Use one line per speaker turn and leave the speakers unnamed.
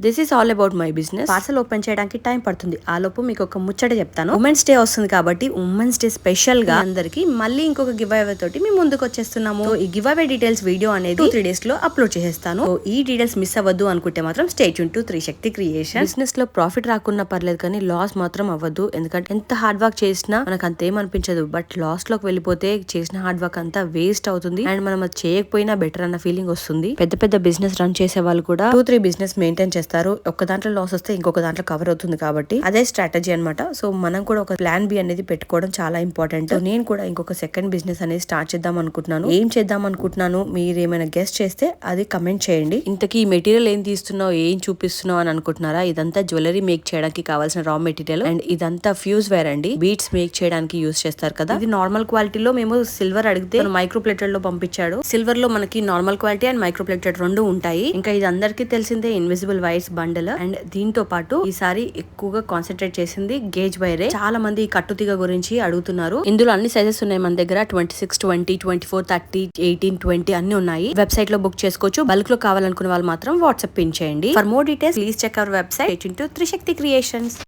This is all about my business. Parcel open చేయడానికి time పడుతుంది. ఆ లోపు మీకు ఒక ముచ్చట చెప్తాను. ఉమెన్స్ డే వస్తుంది కాబట్టి ఉమెన్స్ డే స్పెషల్ గా అందరికి మళ్ళీ ఇంకొక గివ్ అవే తోటి మేము ముందుకు వచ్చేస్తున్నాము. ఈ గివ్ అవే డీటెయిల్స్ వీడియో అనేది 2-3 days లో అప్లోడ్ చేసేస్తాను. ఈ డీటెయిల్స్ మిస్ అవ్వద్దు అనుకుంటే మాత్రం stay tune to 3shakti creations. Business లో ప్రాఫిట్ రాకున్నా పర్లేదు కానీ లాస్ మాత్రం అవ్వద్దు. ఎందుకంటే ఎంత హార్డ్ వర్క్ చేసినా మనకు అంతేం అనిపించదు. బట్ లాస్ లోకి వెళ్ళిపోతే చేసిన హార్డ్ వర్క్ అంతా వేస్ట్ అవుతుంది. అండ్ మనం అది చేయకపోయినా బెటర్ అన్న ఫీలింగ్ వస్తుంది. పెద్ద పెద్ద బిజినెస్ రన్ చేసే వాళ్ళు కూడా 2-3 బిజినెస్ మెయింటైన్ చేస్తారు. ఒక్క దాంట్లో లాస్ వస్తే ఇంకొక దాంట్లో కవర్ అవుతుంది కాబట్టి అదే స్ట్రాటజీ అనమాట. సో మనం కూడా ఒక ప్లాన్ బి అనేది పెట్టుకోవడం చాలా ఇంపార్టెంట్. నేను కూడా ఇంకొక సెకండ్ బిజినెస్ అనేది స్టార్ట్ చేద్దాం అనుకుంటున్నాను. ఏం చేద్దాం అనుకుంటున్నాను మీరు ఏమైనా గెస్ట్ చేస్తే అది కమెంట్ చేయండి. ఇంతకీ ఈ మెటీరియల్ ఏం తీస్తున్నావు, ఏం చూపిస్తున్నావు అని అనుకుంటున్నారా? ఇదంతా జ్యువెలరీ మేక్ చేయడానికి కావాల్సిన రా మెటీరియల్. అండ్ ఇదంతా ఫ్యూజ్ వేర్ అండి. బీట్స్ మేక్ చేయడానికి యూజ్ చేస్తారు కదా. ఇది నార్మల్ క్వాలిటీలో మేము సిల్వర్ అడిగితే మైక్రో ప్లేటెడ్ లో పంపించాడు. సిల్వర్ లో మనకి normal quality and micro plated రెండు ఉంటాయి. ఇంకా ఇది అందరికీ తెలిసిందే ఇన్విజిబుల్ వైర్స్ బండల్. అండ్ దీంతో పాటు ఈసారి ఎక్కువగా కాన్సన్ట్రేట్ చేసింది గేజ్ వైరే. చాలా మంది కట్టుతీగ గురించి అడుగుతున్నారు. ఇందులో అన్ని సైజెస్ ఉన్నాయి మన దగ్గర. 26, 20, 24, 30, 18, 20 అన్ని ఉన్నాయి. వెబ్సైట్ లో బుక్ చేసుకోవచ్చు. బల్క్ లో కావాలనుకునే వాళ్ళు మాత్రం వాట్సాప్ పిన్ చేయండి. For more details please check our website 3shakticreations.